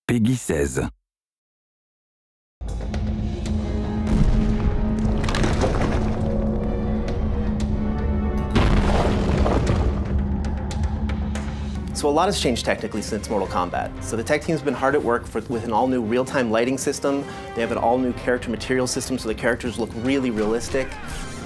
Peggy 16. So a lot has changed technically since Mortal Kombat. So the tech team's been hard at work with an all-new real-time lighting system. They have an all-new character material system, so the characters look really realistic.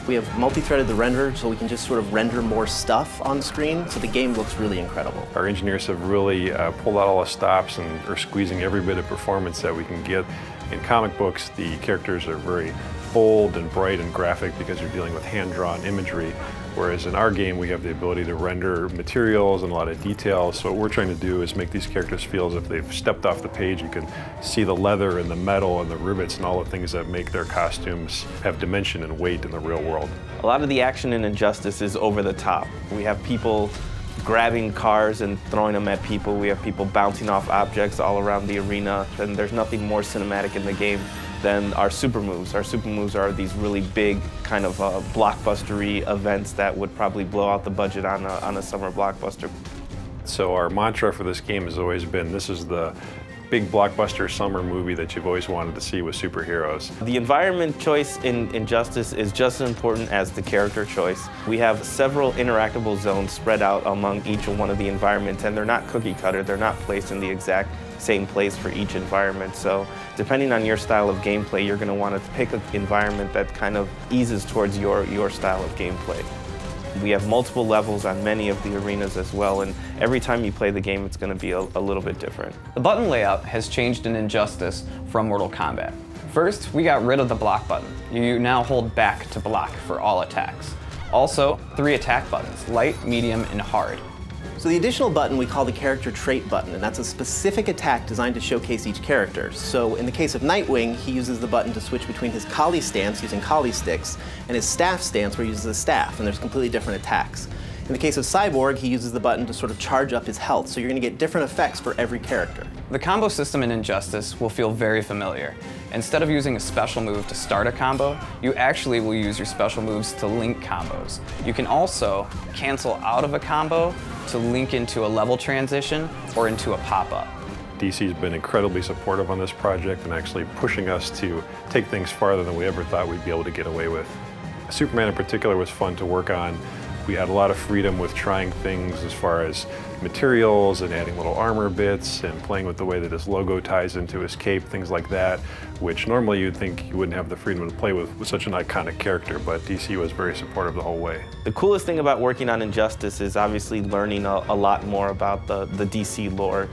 We have multi-threaded the renderer, so we can just sort of render more stuff on screen, so the game looks really incredible. Our engineers have really pulled out all the stops and are squeezing every bit of performance that we can get. In comic books, the characters are very bold and bright and graphic because you're dealing with hand-drawn imagery, whereas in our game we have the ability to render materials and a lot of details. So what we're trying to do is make these characters feel as if they've stepped off the page. You can see the leather and the metal and the rivets and all the things that make their costumes have dimension and weight in the real world. A lot of the action in Injustice is over the top. We have people grabbing cars and throwing them at people. We have people bouncing off objects all around the arena, and there's nothing more cinematic in the game than our super moves. Our super moves are these really big kind of blockbustery events that would probably blow out the budget on a summer blockbuster. So our mantra for this game has always been, this is the big blockbuster summer movie that you've always wanted to see with superheroes. The environment choice in Injustice is just as important as the character choice. We have several interactable zones spread out among each one of the environments, and they're not cookie cutter, they're not placed in the exact same place for each environment. So depending on your style of gameplay, you're going to want to pick an environment that kind of eases towards your style of gameplay. We have multiple levels on many of the arenas as well, and every time you play the game, it's going to be a little bit different. The button layout has changed in Injustice from Mortal Kombat. First, we got rid of the block button. You now hold back to block for all attacks. Also, 3 attack buttons, light, medium, and hard. So the additional button we call the character trait button, and that's a specific attack designed to showcase each character. So in the case of Nightwing, he uses the button to switch between his Kali stance using Kali sticks and his staff stance where he uses a staff, and there's completely different attacks. In the case of Cyborg, he uses the button to sort of charge up his health, so you're going to get different effects for every character. The combo system in Injustice will feel very familiar. Instead of using a special move to start a combo, you actually will use your special moves to link combos. You can also cancel out of a combo to link into a level transition or into a pop-up. DC's been incredibly supportive on this project and actually pushing us to take things farther than we ever thought we'd be able to get away with. Superman in particular was fun to work on. We had a lot of freedom with trying things as far as materials and adding little armor bits and playing with the way that his logo ties into his cape, things like that, which normally you'd think you wouldn't have the freedom to play with such an iconic character, but DC was very supportive the whole way. The coolest thing about working on Injustice is obviously learning a lot more about the DC lore.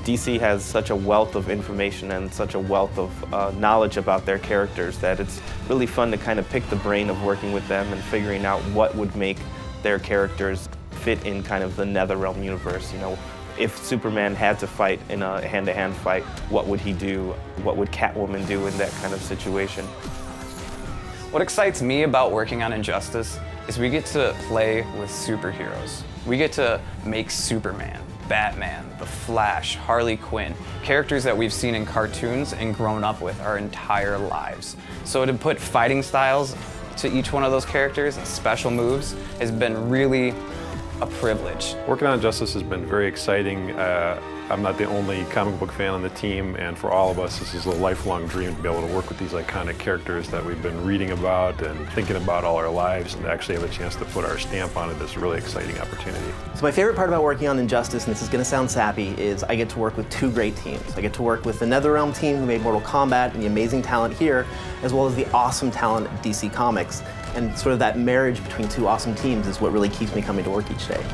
DC has such a wealth of information and such a wealth of knowledge about their characters that it's really fun to kind of pick the brain of working with them and figuring out what would make their characters fit in kind of the NetherRealm universe. You know, if Superman had to fight in a hand-to-hand fight, what would he do? What would Catwoman do in that kind of situation? What excites me about working on Injustice is we get to play with superheroes. We get to make Superman, Batman, The Flash, Harley Quinn, characters that we've seen in cartoons and grown up with our entire lives. So to put fighting styles to each one of those characters and special moves has been really a privilege. Working on Injustice has been very exciting. I'm not the only comic book fan on the team, and for all of us, this is a lifelong dream to be able to work with these iconic characters that we've been reading about and thinking about all our lives, and to actually have a chance to put our stamp on it is a really exciting opportunity. So my favorite part about working on Injustice, and this is going to sound sappy, is I get to work with 2 great teams. I get to work with the NetherRealm team who made Mortal Kombat and the amazing talent here, as well as the awesome talent at DC Comics. And sort of that marriage between 2 awesome teams is what really keeps me coming to work each day.